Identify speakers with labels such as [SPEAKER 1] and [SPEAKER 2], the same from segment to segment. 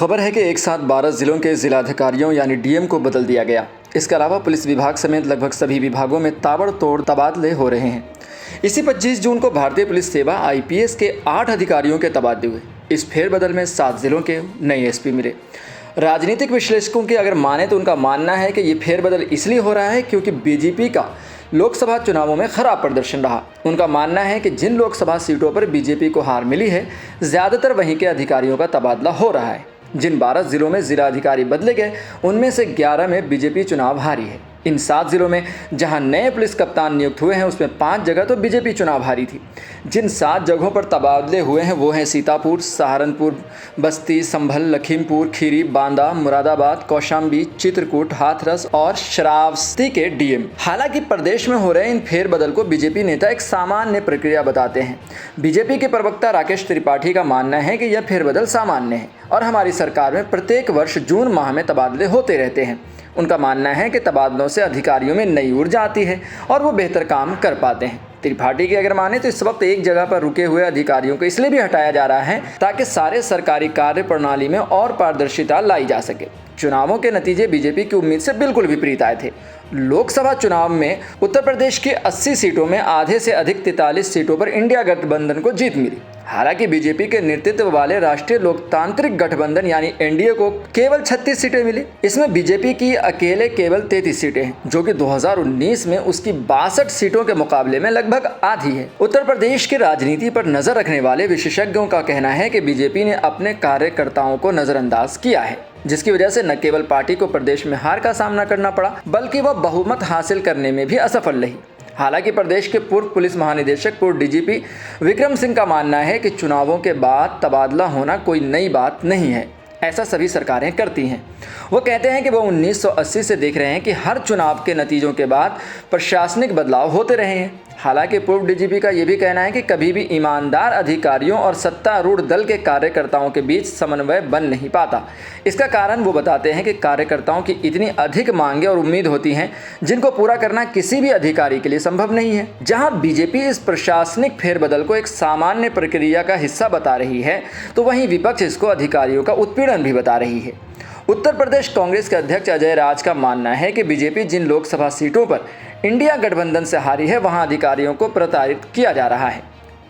[SPEAKER 1] खबर है कि एक साथ 12 जिलों के जिलाधिकारियों यानी डीएम को बदल दिया गया। इसके अलावा पुलिस विभाग समेत लगभग सभी विभागों में ताबड़तोड़ तबादले हो रहे हैं। इसी 25 जून को भारतीय पुलिस सेवा आईपीएस के 8 अधिकारियों के तबादले हुए। इस फेरबदल में 7 जिलों के नए एसपी मिले। राजनीतिक विश्लेषकों की अगर माने तो उनका मानना है कि ये फेरबदल इसलिए हो रहा है क्योंकि बीजेपी का लोकसभा चुनावों में खराब प्रदर्शन रहा। उनका मानना है कि जिन लोकसभा सीटों पर बीजेपी को हार मिली है, ज़्यादातर वहीं के अधिकारियों का तबादला हो रहा है। जिन 12 जिलों में जिलाधिकारी बदले गए, उनमें से 11 में बीजेपी चुनाव हारी है। इन 7 जिलों में जहां नए पुलिस कप्तान नियुक्त हुए हैं, उसमें 5 जगह तो बीजेपी चुनाव हारी थी। जिन 7 जगहों पर तबादले हुए हैं वो हैं सीतापुर, सहारनपुर, बस्ती, संभल, लखीमपुर खीरी, बांदा, मुरादाबाद, कौशाम्बी, चित्रकूट, हाथरस और श्रावस्ती के डीएम। हालांकि प्रदेश में हो रहे इन फेरबदल को बीजेपी नेता एक सामान्य प्रक्रिया बताते हैं। बीजेपी के प्रवक्ता राकेश त्रिपाठी का मानना है कि यह फेरबदल सामान्य है और हमारी सरकार में प्रत्येक वर्ष जून माह में तबादले होते रहते हैं। उनका मानना है कि तबादलों से अधिकारियों में नई ऊर्जा आती है और वो बेहतर काम कर पाते हैं। त्रिपाठी की अगर माने तो इस वक्त एक जगह पर रुके हुए अधिकारियों को इसलिए भी हटाया जा रहा है ताकि सारे सरकारी कार्य प्रणाली में और पारदर्शिता लाई जा सके। चुनावों के नतीजे बीजेपी की उम्मीद से बिल्कुल विपरीत आए थे। लोकसभा चुनाव में उत्तर प्रदेश की 80 सीटों में आधे से अधिक 43 सीटों पर इंडिया गठबंधन को जीत मिली। हालांकि बीजेपी के नेतृत्व वाले राष्ट्रीय लोकतांत्रिक गठबंधन यानी एनडीए को केवल 36 सीटें मिली। इसमें बीजेपी की अकेले केवल 33 सीटें हैं, जो कि 2019 में उसकी 62 सीटों के मुकाबले में लगभग आधी है। उत्तर प्रदेश की राजनीति पर नजर रखने वाले विशेषज्ञों का कहना है कि बीजेपी ने अपने कार्यकर्ताओं को नजरअंदाज किया है, जिसकी वजह से न केवल पार्टी को प्रदेश में हार का सामना करना पड़ा, बल्कि वह बहुमत हासिल करने में भी असफल रही। हालांकि प्रदेश के पूर्व पुलिस महानिदेशक पूर्व डीजीपी विक्रम सिंह का मानना है कि चुनावों के बाद तबादला होना कोई नई बात नहीं है, ऐसा सभी सरकारें करती हैं। वो कहते हैं कि वो 1980 से देख रहे हैं कि हर चुनाव के नतीजों के बाद प्रशासनिक बदलाव होते रहे हैं। हालांकि पूर्व डीजीपी का ये भी कहना है कि कभी भी ईमानदार अधिकारियों और सत्तारूढ़ दल के कार्यकर्ताओं के बीच समन्वय बन नहीं पाता। इसका कारण वो बताते हैं कि कार्यकर्ताओं की इतनी अधिक मांगें और उम्मीद होती हैं जिनको पूरा करना किसी भी अधिकारी के लिए संभव नहीं है। जहां बीजेपी इस प्रशासनिक फेरबदल को एक सामान्य प्रक्रिया का हिस्सा बता रही है, तो वहीं विपक्ष इसको अधिकारियों का उत्पीड़न भी बता रही है। उत्तर प्रदेश कांग्रेस के अध्यक्ष अजय राज का मानना है कि बीजेपी जिन लोकसभा सीटों पर इंडिया गठबंधन से हारी है, वहां अधिकारियों को प्रताड़ित किया जा रहा है।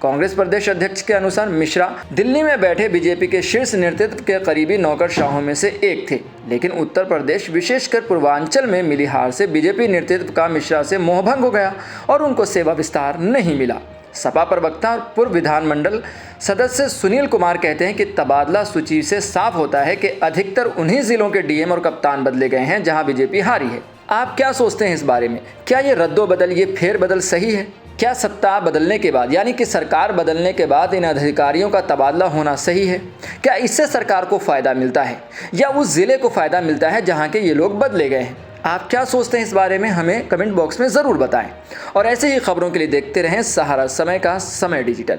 [SPEAKER 1] कांग्रेस प्रदेश अध्यक्ष के अनुसार मिश्रा दिल्ली में बैठे बीजेपी के शीर्ष नेतृत्व के करीबी नौकरशाहों में से एक थे, लेकिन उत्तर प्रदेश विशेषकर पूर्वांचल में मिली हार से बीजेपी नेतृत्व का मिश्रा से मोहभंग हो गया और उनको सेवा विस्तार नहीं मिला। सपा प्रवक्ता और पूर्व विधानमंडल सदस्य सुनील कुमार कहते हैं कि तबादला सूची से साफ होता है कि अधिकतर उन्हीं जिलों के डीएम और कप्तान बदले गए हैं जहां बीजेपी हारी है। आप क्या सोचते हैं इस बारे में? क्या ये रद्दोबदल, ये फेरबदल सही है? क्या सत्ता बदलने के बाद यानी कि सरकार बदलने के बाद इन अधिकारियों का तबादला होना सही है? क्या इससे सरकार को फ़ायदा मिलता है या उस ज़िले को फ़ायदा मिलता है जहाँ के ये लोग बदले गए हैं? आप क्या सोचते हैं इस बारे में? हमें कमेंट बॉक्स में ज़रूर बताएं और ऐसे ही खबरों के लिए देखते रहें सहारा समय का समय डिजिटल।